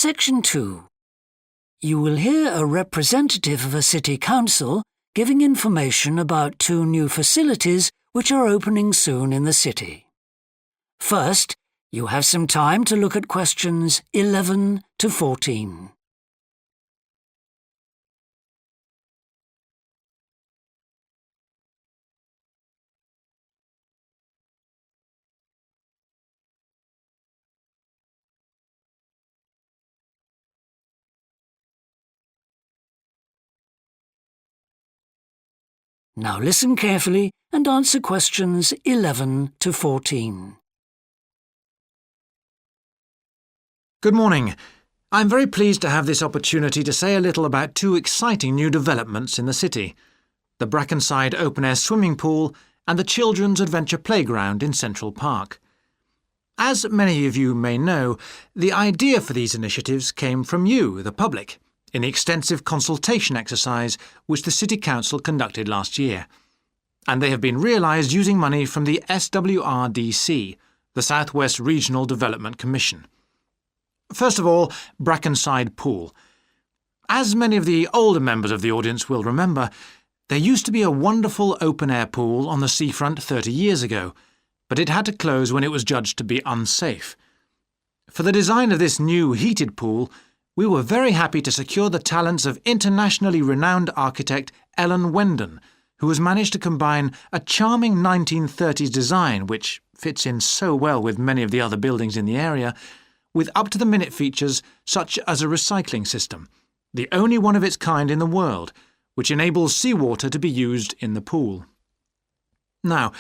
Section 2. You will hear a representative of a city council giving information about 2 new facilities which are opening soon in the city. First, you have some time to look at questions 11 to 14. Now listen carefully and answer questions 11 to 14. Good morning. I'm very pleased to have this opportunity to say a little about 2 exciting new developments in the city: the Brackenside open-air swimming pool and the Children's Adventure Playground in Central Park. As many of you may know, the idea for these initiatives came from you, the public, in the extensive consultation exercise which the City Council conducted last year. And they have been realised using money from the SWRDC, the South West Regional Development Commission. First of all, Brackenside Pool. As many of the older members of the audience will remember, there used to be a wonderful open-air pool on the seafront 30 years ago, but it had to close when it was judged to be unsafe. For the design of this new heated pool, we were very happy to secure the talents of internationally renowned architect Ellen Wendon, who has managed to combine a charming 1930s design, which fits in so well with many of the other buildings in the area, with up-to-the-minute features such as a recycling system, the only one of its kind in the world, which enables seawater to be used in the pool. Now,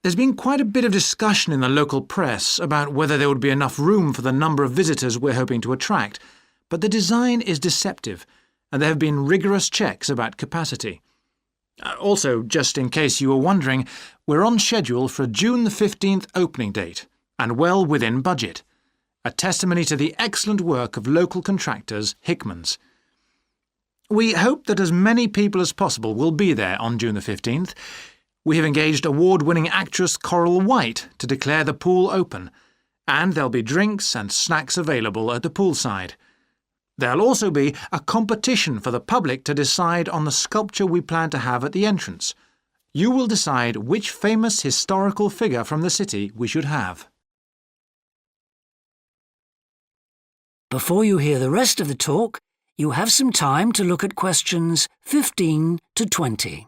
there's been quite a bit of discussion in the local press about whether there would be enough room for the number of visitors we're hoping to attract, but the design is deceptive, and there have been rigorous checks about capacity. Also, just in case you were wondering, we're on schedule for a June the 15th opening date, and well within budget, a testimony to the excellent work of local contractors Hickmans. We hope that as many people as possible will be there on June the 15th. We have engaged award-winning actress Coral White to declare the pool open, and there'll be drinks and snacks available at the poolside. There'll also be a competition for the public to decide on the sculpture we plan to have at the entrance. You will decide which famous historical figure from the city we should have. Before you hear the rest of the talk, you have some time to look at questions 15 to 20.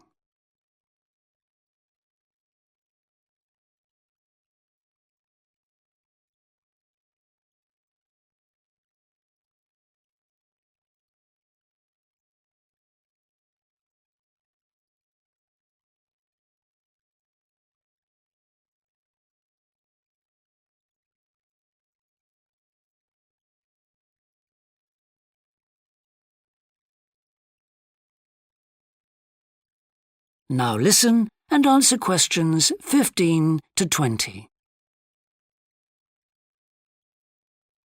Now listen and answer questions 15 to 20.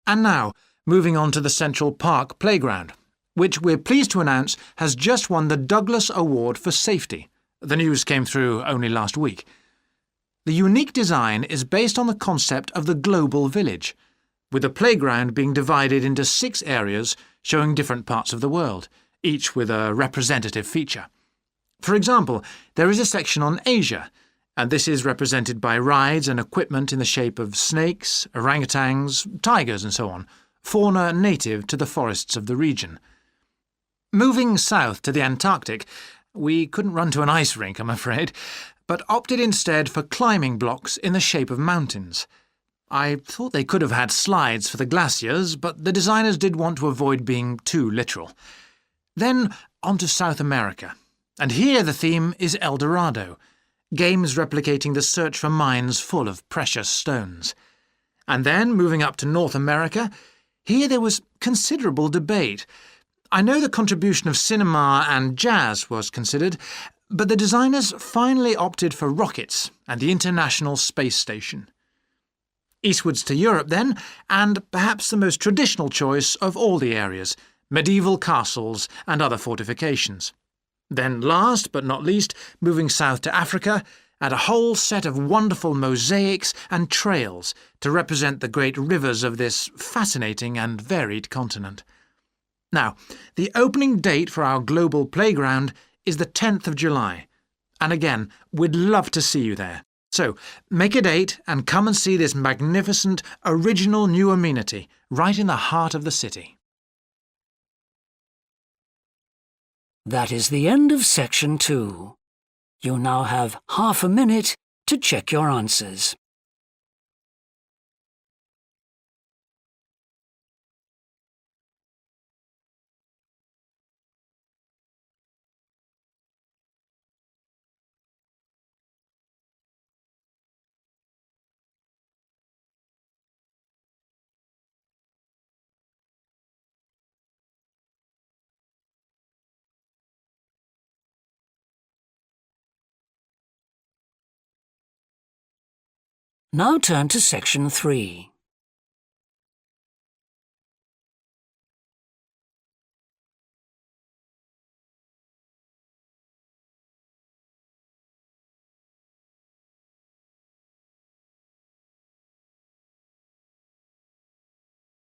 And now, moving on to the Central Park Playground, which we're pleased to announce has just won the Douglas Award for Safety. The news came through only last week. The unique design is based on the concept of the global village, with the playground being divided into 6 areas showing different parts of the world, each with a representative feature. For example, there is a section on Asia, and this is represented by rides and equipment in the shape of snakes, orangutans, tigers and so on, fauna native to the forests of the region. Moving south to the Antarctic, we couldn't run to an ice rink, I'm afraid, but opted instead for climbing blocks in the shape of mountains. I thought they could have had slides for the glaciers, but the designers did want to avoid being too literal. Then on to South America. And here the theme is El Dorado, games replicating the search for mines full of precious stones. And then, moving up to North America, here there was considerable debate. I know the contribution of cinema and jazz was considered, but the designers finally opted for rockets and the International Space Station. Eastwards to Europe then, and perhaps the most traditional choice of all the areas, medieval castles and other fortifications. Then last but not least, moving south to Africa, and a whole set of wonderful mosaics and trails to represent the great rivers of this fascinating and varied continent. Now, the opening date for our global playground is the 10th of July, and again, we'd love to see you there. So, make a date and come and see this magnificent, original new amenity right in the heart of the city. That is the end of section 2. You now have half a minute to check your answers. Now turn to section 3.